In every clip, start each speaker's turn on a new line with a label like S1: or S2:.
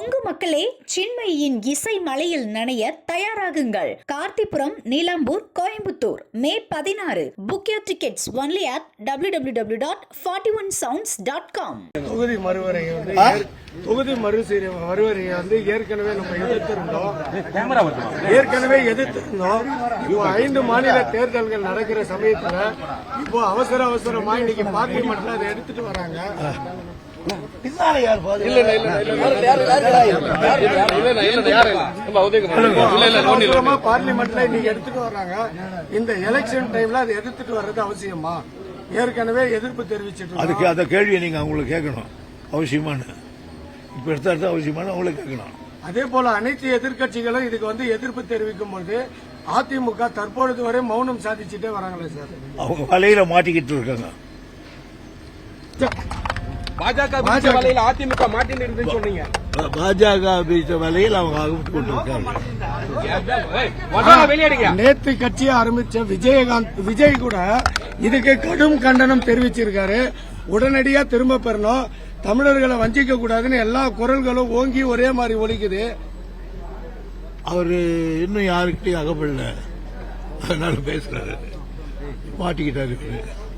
S1: கொங்கு மக்களே, சின்மயியின் இசை மலையில் நனைய தயாராகுங்கள். கார்த்திபுரம், நீலாம்பூர், கோயம்புத்தூர் மே 16. Book your tickets only at www.41sounds.com.
S2: தொகுதி மறுவரையை ஏற்கனவே நம்ம எதிர்த்திருந்தோம். இப்போ 5 மாநில தேர்தல்கள் நடக்கிற சமயத்துல இப்போ அவசரமா இன்னைக்கு பார்லிமெண்ட்ல அதை எடுத்துட்டு வராங்க. பார்லிமெண்ட்ல இன்னைக்கு எடுத்துட்டு வர்றாங்க. இந்த எலெக்ஷன் டைம்ல அதை எடுத்துட்டு வர்றது அவசியமா? ஏற்கனவே எதிர்ப்பு தெரிவிச்சிட்டு
S3: அதுக்கு அந்த கேள்வியை நீங்க அவங்களுக்கு கேட்கணும். அவசியமான இப்ப எடுத்த அவசியமான அவங்களுக்கு கேட்கணும்.
S2: அதே போல அனைத்து எதிர்கட்சிகளும் இதுக்கு எதிர்ப்பு தெரிவிக்கும் போது அதிமுக தற்பொழுது வரை மௌனம் சாதிச்சுட்டே வராங்களே சார்.
S3: அவங்க வலையில மாட்டிக்கிட்டு இருக்காங்க.
S4: பாஜக வலையில் அதிமுக மாட்டின்னு சொன்னீங்க.
S3: பாஜக வலையில் அவங்க கொண்டிருக்காங்க.
S2: நேற்று கட்சியை ஆரம்பிச்ச விஜய் கூட இதுக்கு கடும் கண்டனம் தெரிவிச்சிருக்காரு. உடனடியா திரும்ப பெறணும், தமிழர்களை வஞ்சிக்க கூடாதுன்னு எல்லா குரல்களும் ஓங்கி ஒரே மாதிரி ஒலிக்குது.
S3: அவரு இன்னும் யாருக்கிட்டையும் அகப்படல, அதனால பேசுறாரு. மாட்டிக்கிட்டாரு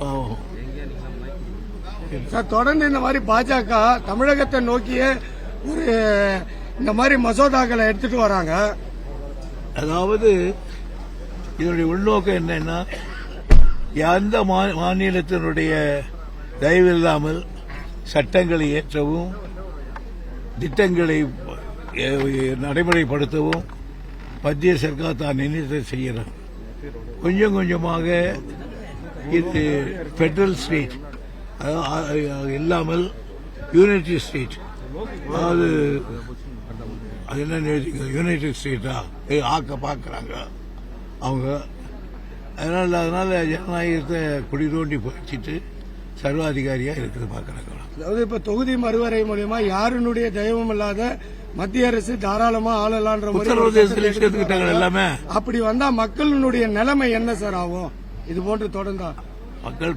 S3: பாவம்.
S2: தொடர்ந்து இந்த மாதிரி பாஜக தமிழகத்தை நோக்கிய இந்த மாதிரி மசோதாக்களை எடுத்துட்டு வராங்க.
S3: அதாவது இதனுடைய உள்நோக்கம் என்னன்னா, எந்த மாநிலத்தினுடைய தயவில்லாமல் சட்டங்களை இயற்றவும் திட்டங்களை நடைமுறைப்படுத்தவும் மத்திய சர்க்கார் தான் நினைத்து செய்யணும். கொஞ்சம் கொஞ்சமாக இது பெடரல் ஸ்டேட் இல்லாமல் யூனிட்டி ஸ்டேட், அதாவது என்ன யுனைடெட் ஸ்டேட்டா ஆக்க பாக்குறாங்க அவங்க. அதனால ஜனநாயகத்தை குடி தோண்டி போச்சுட்டு சர்வாதிகாரியா இருக்கிறது பாக்குறாங்க.
S2: அதாவது இப்ப தொகுதி மறுவரை மூலமா யாருடைய தயவும் இல்லாத மத்திய அரசு தாராளமா ஆளலான்ற
S3: உத்தரப்பிரதேசத்தில் எல்லாமே.
S2: அப்படி வந்தா மக்களுடைய நிலைமை என்ன சார் ஆகும்? இது போன்று தொடர்ந்தா
S3: மக்கள்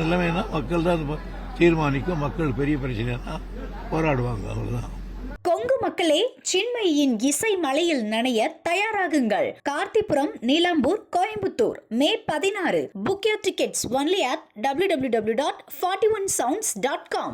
S3: நிலைமைனா மக்கள் தான் தீர்மானிக்கும். மக்கள் பெரிய பிரச்சனைனா போராடுவாங்க, அவ்வளவுதான்.
S1: கொங்கு மக்களே, சின்மயியின் இசை மலையில் நனைய தயாராகுங்கள். கார்த்திபுரம், நீலாம்பூர், கோயம்புத்தூர் மே 16. Book your tickets only at www.41sounds.com.